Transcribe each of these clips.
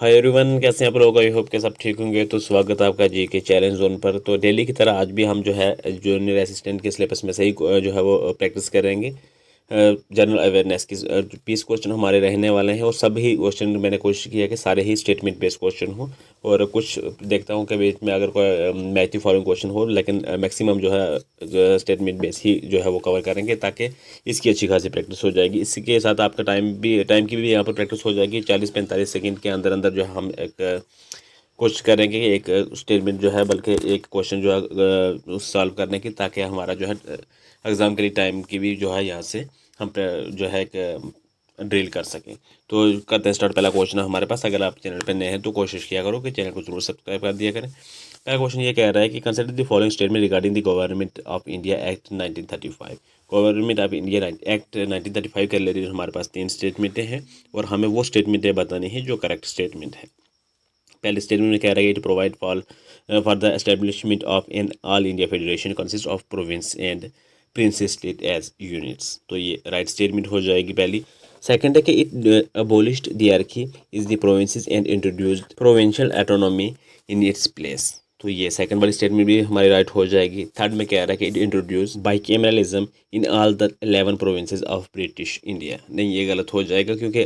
Hi everyone, कैसे हैं आप लोग। आई होप के सब ठीक होंगे। तो स्वागत है आपका जी के चैलेंज जोन पर। तो डेली की तरह आज भी हम जो है जूनियर असिस्टेंट के सिलेबस में से ही जो है वो प्रैक्टिस करेंगे। जनरल अवेयरनेस की 20 क्वेश्चन हमारे रहने वाले हैं और सभी क्वेश्चन मैंने कोशिश की है कि सारे ही स्टेटमेंट बेस्ड क्वेश्चन हो। और कुछ देखता हूँ कि बीच में अगर कोई मैथ की फॉलोइंग क्वेश्चन हो, लेकिन मैक्सिमम जो है स्टेटमेंट बेस्ड ही जो है वो कवर करेंगे, ताकि इसकी अच्छी खासी प्रैक्टिस हो जाएगी। इसी के साथ आपका टाइम की भी यहाँ पर प्रैक्टिस हो जाएगी। 40-45 सेकेंड के अंदर अंदर जो है हम एक कोशिश करेंगे कि एक स्टेटमेंट जो है, बल्कि एक क्वेश्चन जो है सॉल्व करने की, ताकि हमारा जो है एग्ज़ाम के लिए टाइम की भी जो है यहाँ से हम जो है एक ड्रिल कर सकें। तो करते हैं स्टार्ट। पहला क्वेश्चन है हमारे पास। अगर आप चैनल पर नए हैं तो कोशिश किया करो कि चैनल को जरूर सब्सक्राइब कर दिया करें। पहला क्वेश्चन ये कह रहा है कि consider the following statement regarding the government of India act 1935। Government of India act 1935 के रिलेटेड हमारे पास 3 स्टेटमेंटें हैं और हमें वो स्टेटमेंटें बतानी है जो करेक्ट स्टेटमेंट है। पहले स्टेटमेंट में कह रहा है कि provide for the establishment of an all India federation consist of province and princess state as units. तो ये राइट स्टेटमेंट हो जाएगी पहली। सेकंड है कि it abolished the hierarchy is the provinces and introduced provincial autonomy in its place. तो ये second वाली स्टेटमेंट भी हमारी राइट हो जाएगी। थर्ड में कह रहा है कि it introduce bicameralism in all the 11 provinces of British India. नहीं, ये गलत हो जाएगा, क्योंकि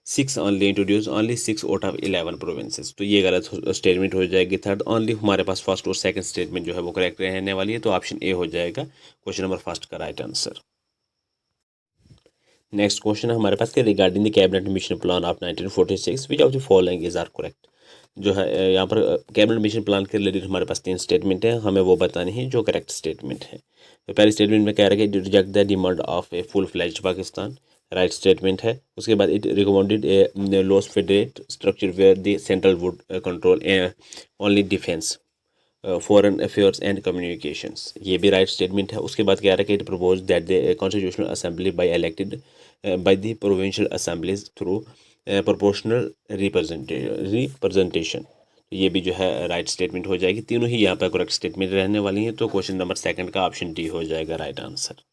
6 only introduce only 6 out of 11 provinces. तो ये गलत स्टेटमेंट हो जाएगी। थर्ड ओनली हमारे पास फर्स्ट और सेकंड स्टेटमेंट जो है वो करेक्ट रहने वाली है। तो ऑप्शन ए हो जाएगा क्वेश्चन नंबर फर्स्ट का राइट आंसर। नेक्स्ट क्वेश्चन है हमारे पास कि regarding the cabinet mission plan of 1946 which of the following is are correct. जो है यहाँ पर कैबिनेट मिशन प्लान के रिलेटेड हमारे पास 3 स्टेटमेंट है, हमें वो बतानी है जो करेक्ट स्टेटमेंट है। तो पहले स्टेटमेंट में कह रहा है कि reject the demand of a full fledged Pakistan. Right statement है। उसके बाद it recommended a loose federate structure where the central would control only defence foreign affairs and communications. ये भी राइट स्टेटमेंट है। उसके बाद क्या रहा है कि it propose that the constitutional assembly by elected by the provincial assemblies through proportional representation. ये भी जो है राइट स्टेटमेंट हो जाएगी। तीनों ही यहाँ पर करेक्ट स्टेटमेंट रहने वाली हैं। तो क्वेश्चन नंबर सेकंड का ऑप्शन डी हो जाएगा राइट आंसर।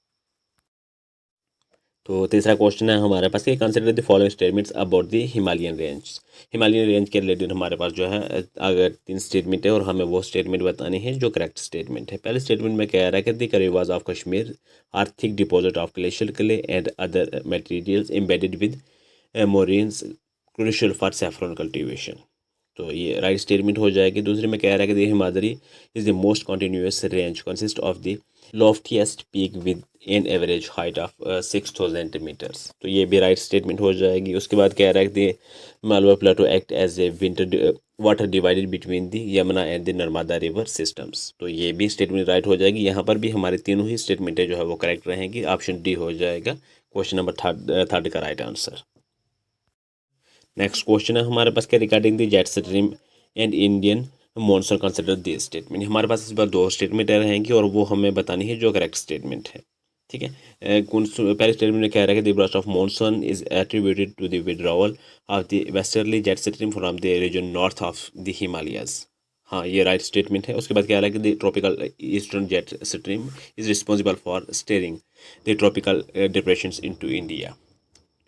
तो तीसरा क्वेश्चन है हमारे पास कि consider the following statements about the Himalayan range. Himalayan range के रिलेटेड हमारे पास जो है अगर 3 स्टेटमेंट है और हमें वो स्टेटमेंट बतानी है जो करेक्ट स्टेटमेंट है। पहले स्टेटमेंट में कह रहा है कि the Karewas of Kashmir are thick deposit of glacial clay and other materials embedded with moraines crucial for saffron cultivation. तो ये राइट स्टेटमेंट हो जाएगी। दूसरे में कह रहा है कि the Himadri is the most continuous range consist of the loftiest peak with an average height of 6000 metres. तो ये भी राइट स्टेटमेंट हो जाएगी। उसके बाद कह रहा है कि Malwa plateau act as a winter water divided between the Yamuna and the Narmada river systems. तो ये भी स्टेटमेंट राइट हो जाएगी। यहाँ पर भी हमारे तीनों ही स्टेटमेंटें जो है वो करेक्ट रहेंगी। ऑप्शन डी हो जाएगा क्वेश्चन नंबर थर्ड का राइट आंसर। नेक्स्ट क्वेश्चन है हमारे पास क्या regarding the jet stream and Indian monsoon consider this statement. हमारे पास इस बार 2 स्टेटमेंट रहेंगी और वो हमें बतानी है जो करेक्ट स्टेटमेंट है। ठीक है। पहले स्टेटमेंट में कह रहा है कि the burst of monsoon is attributed to the withdrawal of the westerly jet stream from the region north of the Himalayas. हाँ, ये राइट स्टेटमेंट है। उसके बाद कह रहा है कि the tropical eastern jet stream is responsible for steering the tropical depressions into India.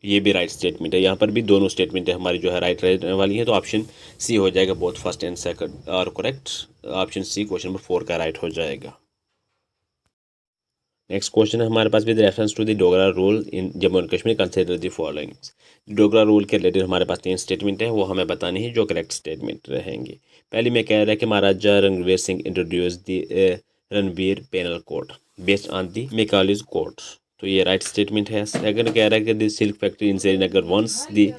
ये भी राइट स्टेटमेंट है। यहाँ पर भी दोनों स्टेटमेंट हमारी जो है राइट रहने वाली है। तो ऑप्शन सी हो जाएगा, both first and second are correct. Option C question number 4 का राइट हो जाएगा। नेक्स्ट क्वेश्चन है हमारे पास with reference to the Dogra rule in Jammu and Kashmir consider the following. Dogra rule के रिलेटेड हमारे पास 3 स्टेटमेंट है, वो हमें बतानी है जो करेक्ट स्टेटमेंट रहेंगे। पहली में कह रहा है कि Maharaja Ranbir Singh introduce the Ranbir penal code based on the Macaulay's code. तो ये राइट स्टेटमेंट है। सेकंड कह रहा है कि the silk factory in Srinagar once the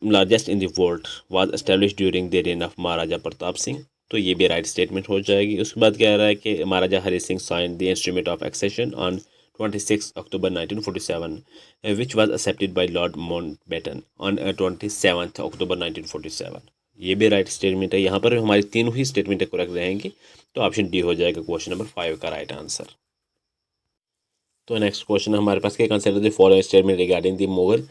largest in the world was establish during the reign of Maharaja Pratap Singh. तो ये भी राइट स्टेटमेंट हो जाएगी। उसके बाद कह रहा है कि Maharaja Hari Singh sign the instrument of accession on 26 October 1947 which was accepted by Lord Mountbatten on 27 October 1947। ये भी राइट स्टेटमेंट है। यहाँ पर हमारी तीनों ही स्टेटमेंट करेक्ट रहेंगी। तो ऑप्शन डी हो जाएगा क्वेश्चन नंबर 5 का राइट आंसर। तो नेक्स्ट क्वेश्चन हमारे पास क्या consider the following statement regarding the Mughal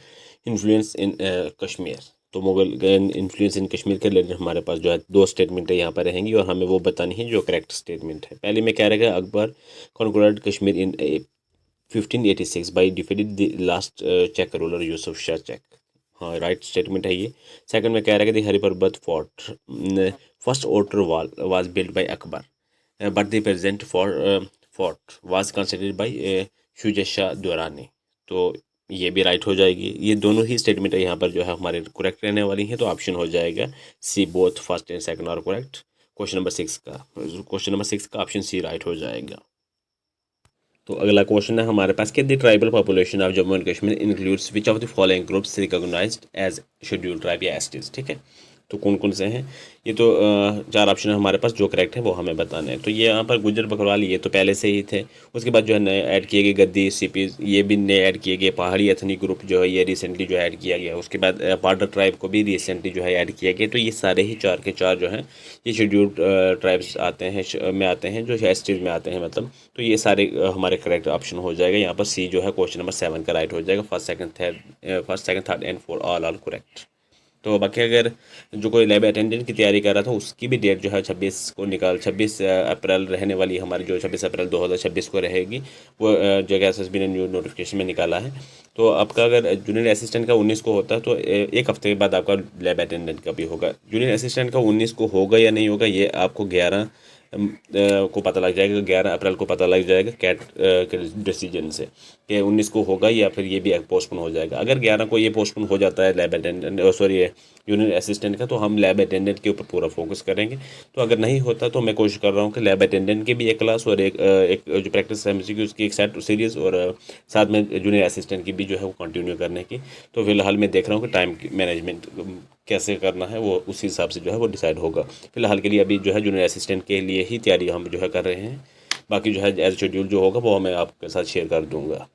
influence इन कश्मीर। तो मुगल इन्फ्लुएंस इन कश्मीर के रिलेटेड हमारे पास जो है 2 स्टेटमेंट है यहाँ पर रहेंगी और हमें वो बतानी है जो करेक्ट स्टेटमेंट है। पहले में कह रहा है Akbar conquered Kashmir in 1586 by defeated the last Chak ruler Yusuf Shah Chak. हाँ राइट स्टेटमेंट है ये। सेकंड में कह रहा है कि the Hari Parbat fort first outer wall was built by Akbar, but the present fort was constructed by Shuja Shah Durrani. तो ये भी राइट हो जाएगी। ये दोनों ही स्टेटमेंट यहाँ पर जो है हमारे करेक्ट रहने वाली हैं, तो ऑप्शन हो जाएगा सी, बोथ फर्स्ट एंड सेकंड और करेक्ट। क्वेश्चन नंबर 6 का ऑप्शन सी राइट हो जाएगा। तो अगला क्वेश्चन है हमारे पास कि the tribal population of Jammu and Kashmir includes which of the following groups recognised as scheduled tribe या एसटीज। ठीक है, तो कौन कौन से हैं ये? तो चार ऑप्शन है हमारे पास, जो करेक्ट है वो हमें बताना है। तो ये यहाँ पर गुज्जर बकरवाल ये तो पहले से ही थे। उसके बाद जो है नए ऐड किए गए गद्दी, सीपीज, ये भी नए ऐड किए गए। पहाड़ी एथनिक ग्रुप जो है ये रिसेंटली जो ऐड किया गया। उसके बाद बॉर्डर ट्राइब को भी रिसेंटली जो है ऐड किया गया। तो ये सारे ही चार के चार जो हैं ये शेड्यूल्ड ट्राइब्स आते हैं में आते हैं, जो एसटीज में आते हैं मतलब। तो ये सारे हमारे करेक्ट ऑप्शन हो जाएगा। यहाँ पर सी जो है क्वेश्चन नंबर 7 का राइट हो जाएगा। First second third and fourth all correct. तो बाकी अगर जो कोई लैब अटेंडेंट की तैयारी कर रहा था उसकी भी डेट जो है 26 अप्रैल रहने वाली हमारी, जो 26 अप्रैल 2026 को रहेगी। वो जो कि एसएसबी ने न्यू नोटिफिकेशन में निकाला है। तो आपका अगर जूनियर असिस्टेंट का 19 को होता है तो एक हफ्ते के बाद आपका लैब अटेंडेंट का भी होगा। जूनियर असिस्टेंट का 19 को होगा या नहीं होगा ये आपको 11 को पता लग जाएगा। 11 अप्रैल को पता लग जाएगा कैट के डिसीजन से कि 19 को होगा या फिर ये भी पोस्टपोन हो जाएगा। अगर 11 को ये पोस्टपोन हो जाता है lab attendant sorry junior assistant का, तो हम लैब अटेंडेंट के ऊपर पूरा फोकस करेंगे। तो अगर नहीं होता तो मैं कोशिश कर रहा हूँ कि लैब अटेंडेंट की भी एक क्लास और एक जो प्रैक्टिस एमसीक्यू उसकी एक सेट सीरीज़ और साथ में जूनियर असिस्टेंट की भी जो है वो कंटिन्यू करने की। तो फिलहाल मैं देख रहा हूँ कि टाइम मैनेजमेंट कैसे करना है, वो उसी हिसाब से जो है वो डिसाइड होगा। फिलहाल के लिए अभी जो है जूनियर असिस्टेंट के लिए ही तैयारी हम जो है कर रहे हैं। बाकी जो है एज शेड्यूल जो होगा वो मैं आपके साथ शेयर कर दूंगा।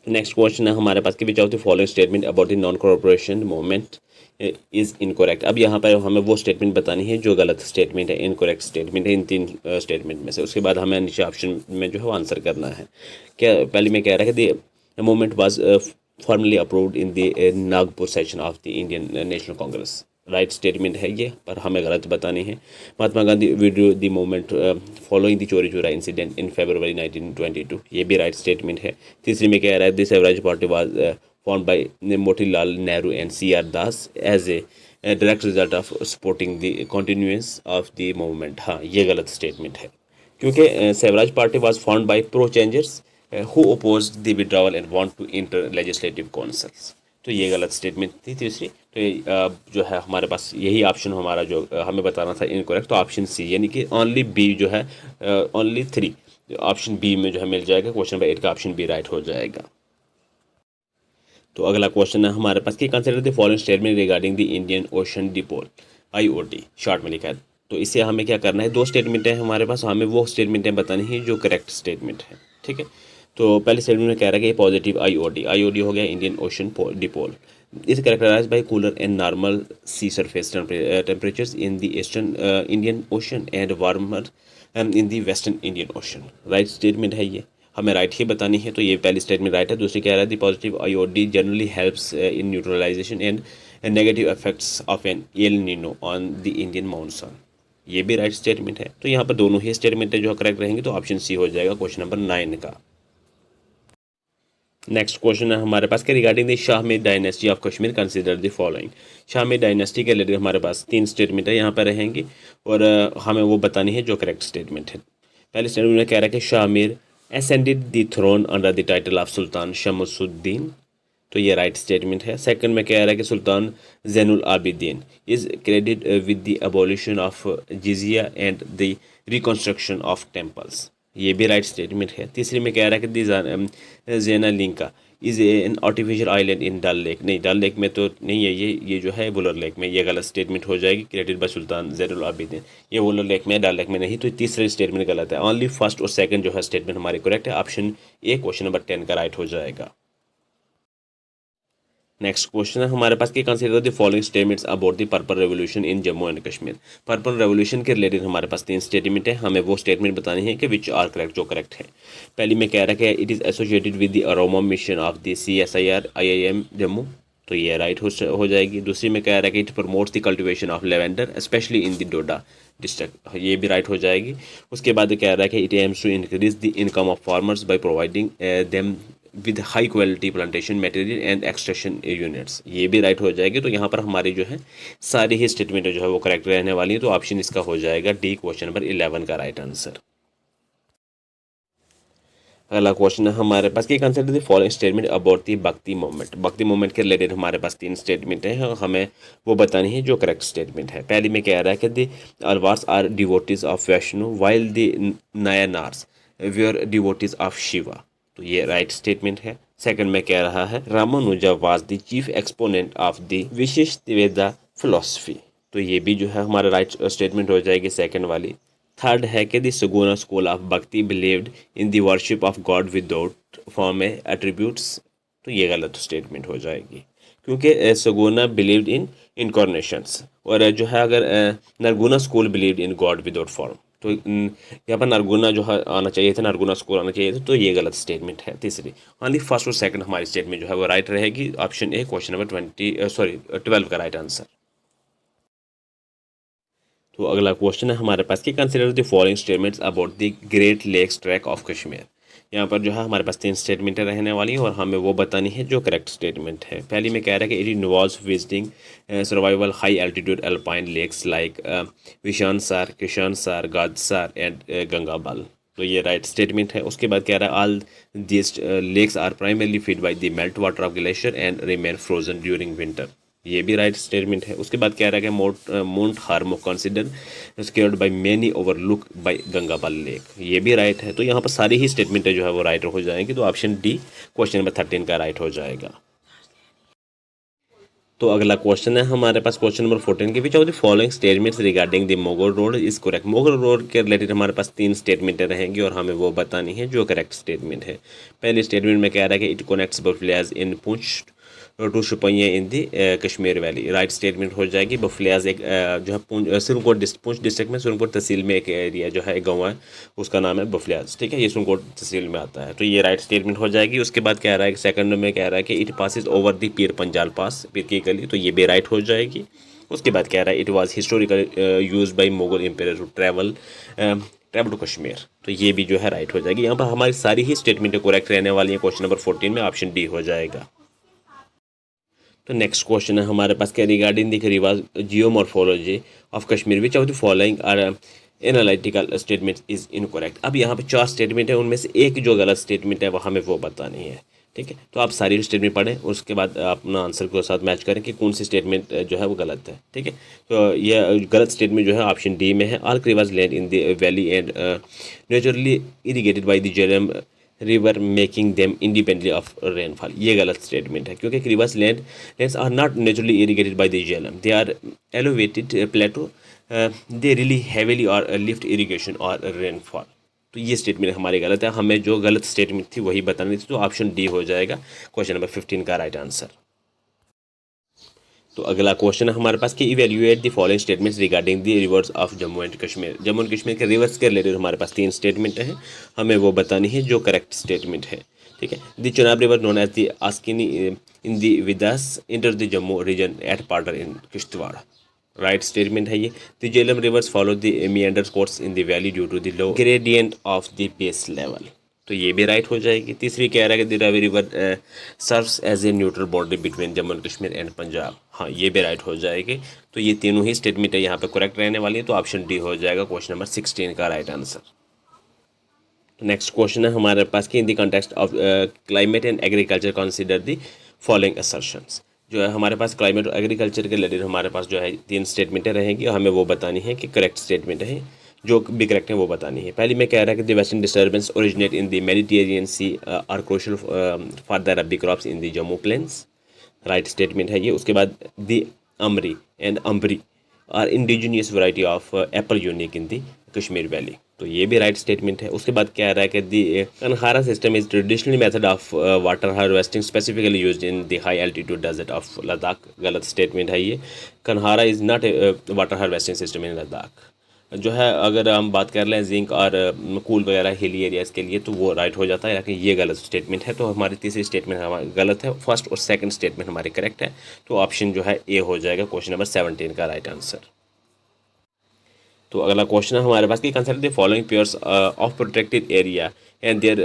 नेक्स्ट क्वेश्चन है हमारे पास कि which of the following statement about the non corporation movement is incorrect. अब यहाँ पर हमें वो स्टेटमेंट बतानी है जो गलत स्टेटमेंट है, इनकोरेक्ट स्टेटमेंट है इन तीन स्टेटमेंट में से। उसके बाद हमें नीचे ऑप्शन में जो है वो आंसर करना है। क्या पहले में कह रहा है कि the movement was formally approved in the Nagpur session of the Indian National Congress. Right statement है ये, पर हमें गलत बतानी है। Mahatma Gandhi withdrew the movement following the Chauri Chaura incident in फरवरी 1922, ये भी राइट स्टेटमेंट है। तीसरी में कह रहा है the Swaraj party was formed by Motilal Nehru and CR Das as a direct result of supporting the continuance of the movement. हाँ ये गलत स्टेटमेंट है, क्योंकि Swaraj party was formed by pro changers who opposed the withdrawal and want to enter legislative councils। तो ये गलत statement थी तीसरी। तो जो है हमारे पास यही ऑप्शन हमारा जो हमें बताना था इनकरेक्ट, तो ऑप्शन सी यानी कि ओनली बी जो है ओनली 3 ऑप्शन बी में जो है मिल जाएगा। क्वेश्चन नंबर 8 का ऑप्शन बी राइट हो जाएगा। तो अगला क्वेश्चन है हमारे पास कि consider the following statement regarding the Indian ocean dipole IOD short में लिखा है। तो इससे हमें क्या करना है, 2 स्टेटमेंट है हमारे पास, हमें वो स्टेटमेंटें बतानी है जो करेक्ट स्टेटमेंट है। ठीक है, तो पहले स्टेटमेंट में कह रहा है कि पॉजिटिव IOD हो गया Indian ocean dipole is characterised by cooler and normal sea surface temperatures in the eastern Indian ocean and warmer in the western Indian ocean. Right statement है ये, हमें राइट ही बतानी है। तो ये पहली स्टेटमेंट राइट है। दूसरी कह रहा है the positive IOD generally helps in neutralisation and negative effects of an El Nino on the Indian monsoon, ये भी राइट स्टेटमेंट है। तो यहाँ पर दोनों ही स्टेटमेंट जो करेक्ट रहेंगे, तो ऑप्शन सी हो जाएगा क्वेश्चन नंबर 9 का। नेक्स्ट क्वेश्चन है हमारे पास कि regarding the Shahmir dynasty of Kashmir consider the following. Shahmir dynasty के रिलेटेड हमारे पास 3 स्टेटमेंट है यहाँ पर रहेंगी और हमें वो बतानी है जो करेक्ट स्टेटमेंट है। पहले स्टेटमेंट में कह रहा है कि Shahmir ascended the throne under the title of सुल्तान शमसुद्दीन, तो ये राइट स्टेटमेंट है। सेकंड में कह रहा है कि Sultan Zainul Abidin is credit with the abolition of jizya and the reconstruction of temples, ये भी राइट स्टेटमेंट है। तीसरी में कह रहा है कि Zaina Lank is an artificial island in Dal lake, नहीं डल लेक में तो नहीं है, ये जो है वुलर लेक में, ये गलत स्टेटमेंट हो जाएगी। क्रिएटेड बाय सुल्तान जैनुल आबिदीन, ये वुलर लेक में डल लेक में नहीं, तो तीसरी स्टेटमेंट गलत है। ओनली फर्स्ट और सेकंड जो है स्टेटमेंट हमारी करेक्ट है। ऑप्शन ए क्वेश्चन नंबर 10 का राइट हो जाएगा। नेक्स्ट क्वेश्चन है हमारे पास कि consider the following statements about the purple revolution in Jammu and Kashmir. Purple revolution के रिलेटेड हमारे पास 3 स्टेटमेंट है, हमें वो स्टेटमेंट बतानी है कि विच आर करेक्ट, जो करेक्ट है। पहली में कह रहा है कि it is associated with the aroma mission of the CSIR IIM Jammu, तो ये राइट हो जाएगी। दूसरी में कह रहा है कि it promotes the cultivation of lavender specially in the Doda district, ये भी राइट हो जाएगी। उसके बाद कह रहा है कि it aims to increase the income of farmers by providing them with high quality plantation material and extraction units, ये भी राइट हो जाएगी। तो यहाँ पर हमारी जो है सारी ही स्टेटमेंट जो है वो करेक्ट रहने वाली है। तो ऑप्शन इसका हो जाएगा डी, क्वेश्चन नंबर 11 का राइट आंसर। अगला क्वेश्चन है हमारे पास कि consider the following statement about the भक्ति मूवमेंट। भक्ति मूवमेंट के रिलेटेड हमारे पास 3 स्टेटमेंट हैं, हमें वो बतानी है जो करेक्ट स्टेटमेंट है। पहली में कह रहा है कि the Alvars are devotees of Vishnu while the Nayanars were devotees of Shiva, तो ये राइट स्टेटमेंट है। सेकंड में कह रहा है Ramanuja was the chief exponent of the Vishishtadvaita philosophy, तो ये भी जो है हमारा राइट स्टेटमेंट हो जाएगी सेकंड वाली। थर्ड है कि द सगुना स्कूल ऑफ भक्ति believed in the worship of God without form attributes, तो ये गलत स्टेटमेंट हो जाएगी क्योंकि सगुना बिलीव्ड इन इनकॉर्नेशंस, और जो है अगर Nirguna school believed in God without form, तो यहाँ पर नरगुना जो है आना चाहिए था, नरगुना स्कूल आना चाहिए था, तो ये गलत स्टेटमेंट है। तीसरी ओनली फर्स्ट और सेकंड हमारी स्टेटमेंट जो है वो राइट रहेगी। ऑप्शन ए, क्वेश्चन नंबर 12 का राइट आंसर। तो अगला क्वेश्चन है हमारे पास कि consider the following statements about the great lakes track of Kashmir. यहाँ पर जो है हमारे पास 3 स्टेटमेंटें रहने वाली हैं और हमें वो बतानी है जो करेक्ट स्टेटमेंट है। पहली में कह रहा है कि it involves visiting survival high altitude alpine lakes like Vishansar, किशान सार, गादसार एंड गंगाबल, तो ये राइट स्टेटमेंट है। उसके बाद कह रहा है all this lakes are primarily feed by the melt water of glacier and remain frozen during winter, ये भी राइट स्टेटमेंट है। उसके बाद कह रहा है कि mount Harmukh consider sacred by many overlook by Gangabal lake, ये भी राइट है। तो यहाँ पर सारी ही स्टेटमेंटें जो है वो राइट हो जाएंगी। तो ऑप्शन डी, क्वेश्चन नंबर 13 का राइट हो जाएगा। तो अगला क्वेश्चन है हमारे पास क्वेश्चन नंबर 14 के, which of the following statements regarding the Mughal road is correct. Mughal road के रिलेटेड हमारे पास 3 स्टेटमेंटें रहेंगी और हमें वो बतानी है जो करेक्ट स्टेटमेंट है। पहले स्टेटमेंट में कह रहा है कि it connects Bafliaz in Poonch to Shopian in the Kashmir valley, right statement हो जाएगी। बफलियाज एक जो है पुंछ डिस्ट्रिक्ट में सुरनकोट तहसील में एक एरिया जो है, एक गाँव है, उसका नाम है बफलियाज, ठीक है, ये सुरनकोट तहसील में आता है, तो ये राइट स्टेटमेंट हो जाएगी। उसके बाद कह रहा है कि सेकंड में कह रहा है कि it passes over the Pir Panjal पास, पीर की गली, तो ये भी राइट हो जाएगी। उसके बाद कह रहा है it was historical use by Mughal empire to travel to Kashmir, तो ये भी जो है राइट हो जाएगी। यहाँ पर हमारी सारी ही स्टेटमेंटें करेक्ट रहने वाली हैं। क्वेश्चन नंबर 14 में ऑप्शन डी हो जाएगा। तो नेक्स्ट क्वेश्चन है हमारे पास क्या रिगार्डिंग द रिवाज geomorphology of Kashmir which of the following are analytical statement is incorrect. अब यहाँ पे 4 स्टेटमेंट है, उनमें से एक जो गलत स्टेटमेंट है वो हमें वो बतानी है, ठीक है। तो आप सारी स्टेटमेंट पढ़ें, उसके बाद अपना आंसर के साथ मैच करें कि कौन सी स्टेटमेंट जो है वो गलत है, ठीक है। तो यह गलत स्टेटमेंट जो है ऑप्शन डी में है, all Karewas land in the valley and naturally irrigated by the Jhelum river making them independently of rainfall, ये गलत स्टेटमेंट है क्योंकि Karewas lands are not naturally irrigated by the Jhelum, they are elevated plateau, they rely heavily और lift irrigation और rainfall, तो ये statement हमारी गलत है। हमें जो गलत स्टेटमेंट थी वही बतानी थी, तो ऑप्शन डी हो जाएगा क्वेश्चन नंबर 15 का राइट आंसर। तो अगला क्वेश्चन है हमारे पास कि evaluate the following statements regarding the reverse of Jammu and Kashmir. Jammu and Kashmir के रिवर्स के रिलेटेड हमारे पास 3 स्टेटमेंट हैं, हमें वो बतानी है जो करेक्ट स्टेटमेंट है, ठीक है। The Chenab river known as the Asikni in the Vedas enter the Jammu region at Paddar in Kishtwar, right statement है ये। The Jhelum rivers follow the meanders course in the valley due to the low gradient of the base level, तो ये भी right हो जाएगी। तीसरी कह रहा है कि the Ravi river serves as a neutral border between Jammu and Kashmir and Punjab, हाँ ये भी राइट हो जाएगी। तो ये तीनों ही स्टेटमेंट है यहाँ पे करेक्ट रहने वाली है, तो ऑप्शन डी हो जाएगा क्वेश्चन नंबर 16 का राइट आंसर। नेक्स्ट क्वेश्चन है हमारे पास कि in the context of climate and agriculture consider the following assertions. जो है हमारे पास क्लाइमेट और एग्रीकल्चर के रिलेटेड हमारे पास जो है 3 स्टेटमेंटें रहेंगी और हमें वो बतानी है कि करेक्ट स्टेटमेंट है, जो भी करेक्ट है वो बतानी है। पहली में कह रहा है कि the western disturbance originate in the Mediterranean sea are crucial for the rabi crops in the Jammu plains, right statement है ये। उसके बाद the Amri and Ambri are indigenous variety of apple unique in the Kashmir valley, तो ये भी राइट स्टेटमेंट है। उसके बाद कह रहा है कि the Kanhara system is traditional method of water harvesting specifically used in the high altitude desert of Ladakh, गलत स्टेटमेंट है ये। Kanhara is not water harvesting system in Ladakh. जो है अगर हम बात कर लें जिंक और कूल वगैरह हिली एरियाज़ के लिए तो वो राइट हो जाता है, लेकिन ये गलत स्टेटमेंट है। तो हमारी तीसरी स्टेटमेंट हमारी गलत है, फर्स्ट और सेकंड स्टेटमेंट हमारी करेक्ट है, तो ऑप्शन जो है ए हो जाएगा क्वेश्चन नंबर 17 का राइट आंसर। तो अगला क्वेश्चन है हमारे पास कि consider the following pairs of protected area and their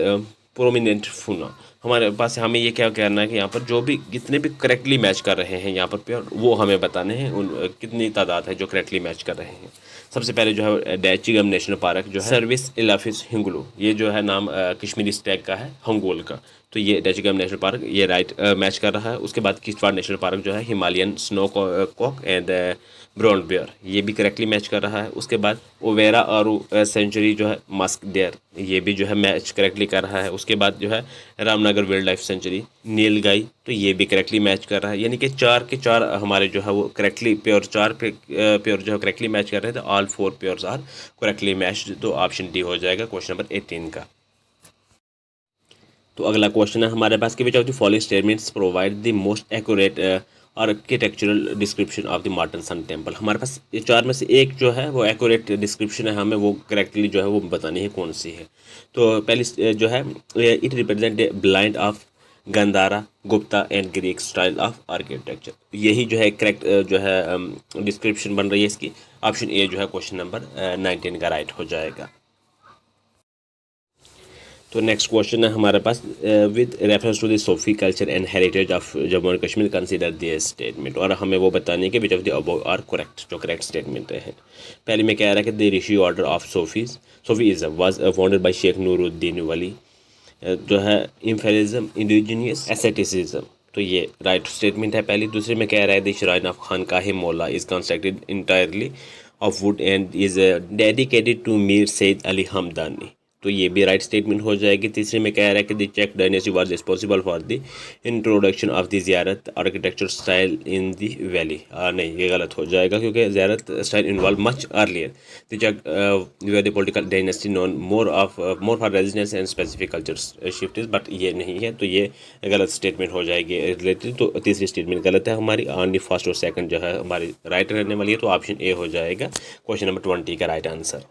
prominent fauna. हमारे पास हमें ये क्या करना है कि यहाँ पर जो भी जितने भी करेक्टली मैच कर रहे हैं यहाँ पर प्योर, वो हमें बताने हैं उन कितनी तादाद है जो करेक्टली मैच कर रहे हैं। सबसे पहले जो है डैचीगम नेशनल पार्क जो है सर्विस इलाफिस हिंगलू, ये जो है नाम कश्मीरी स्टैग का है, हंगोल का। तो ये डैचीगम नेशनल पार्क ये राइट मैच कर रहा है। उसके बाद किश्तवाड़ नेशनल पार्क जो है Himalayan snow cock and brown bear, ये भी करेक्टली मैच कर रहा है। उसके बाद ओवेरा और सेंचुरी जो है मस्क डेयर, ये भी जो है मैच करेक्टली कर रहा है। उसके बाद जो है Ramnagar wild life sanctuary nilgai, तो ये भी करेक्टली मैच कर रहा है। यानी कि 4 के 4 हमारे जो है वो करेक्टली प्योर, 4 पे प्योर जो है करेक्टली मैच कर रहे थे। ऑल 4 प्योर्स आर करेक्टली मैच, तो ऑप्शन डी हो जाएगा क्वेश्चन नंबर 18 का। तो अगला क्वेश्चन है हमारे पास कि which of the following statements provide the most accurate architectural description of the modern sun temple. हमारे पास ये 4 में से एक जो है वो एक्यूरेट डिस्क्रिप्शन है, हमें वो करेक्टली जो है वो बतानी है कौन सी है। तो पहली जो है it represent a blind of Gandhara Gupta and Greek style of architecture, यही जो है करेक्ट जो है डिस्क्रिप्शन बन रही है इसकी। ऑप्शन ए जो है क्वेश्चन नंबर 19 का राइट हो जाएगा। तो नेक्स्ट क्वेश्चन है हमारे पास with reference to the Sufi culture and heritage of Jammu and Kashmir consider this statement, और हमें वो बतानी है कि which of the above are correct, जो करेक्ट स्टेटमेंट है। पहले में कह रहा है कि the Rishi order of Sufism was founded by Sheikh Nooruddin Wali, जो है इम्फेलिज्म इंडिजीनियस एसेटिसिज्म, तो ये राइट स्टेटमेंट है पहली। दूसरे में कह रहा है the shrine of Khanqah Maula is constructed entirely of wood and is dedicated to Mir Syed Ali Hamdani, तो ये भी राइट स्टेटमेंट हो जाएगी। तीसरे में कह रहा है कि the Chak dynasty was responsible for the introduction of the Ziyarat architecture style in the valley, नहीं ये गलत हो जाएगा क्योंकि Ziyarat style involve much earlier the Chak the political dynasty known more for residence and specific culture shift, but ये नहीं है, तो ये गलत स्टेटमेंट हो जाएगी रिलेटेड। तो तीसरी स्टेटमेंट गलत है हमारी, ऑनली फर्स्ट और सेकंड जो है हमारी राइट रहने वाली है, तो ऑप्शन ए हो जाएगा क्वेश्चन नंबर 20 का राइट आंसर।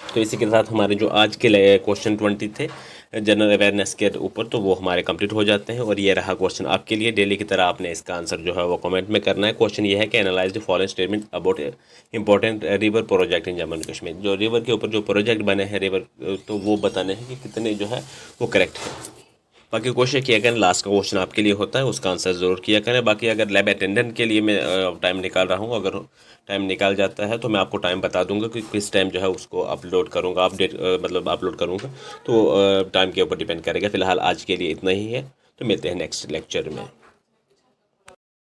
तो इसी के साथ हमारे जो आज के क्वेश्चन 20 थे जनरल अवेयरनेस के ऊपर, तो वो हमारे कंप्लीट हो जाते हैं। और ये रहा क्वेश्चन आपके लिए, डेली की तरह आपने इसका आंसर जो है वो कमेंट में करना है। क्वेश्चन ये है कि analyse the following statement about important river project in Jammu and Kashmir, जो रिवर के ऊपर जो प्रोजेक्ट बने हैं रिवर, तो वो बताने हैं कि कितने जो है वो करेक्ट है। बाकी कोशिश किया करें लास्ट का क्वेश्चन आपके लिए होता है उसका आंसर ज़रूर किया करें। बाकी अगर लैब अटेंडेंट के लिए मैं टाइम निकाल रहा हूँ, अगर टाइम निकाल जाता है तो मैं आपको टाइम बता दूंगा कि किस टाइम जो है उसको अपलोड करूँगा, अपडेट मतलब अपलोड करूँगा, तो टाइम के ऊपर डिपेंड करेगा। फिलहाल आज के लिए इतना ही है, तो मिलते हैं नेक्स्ट लेक्चर में।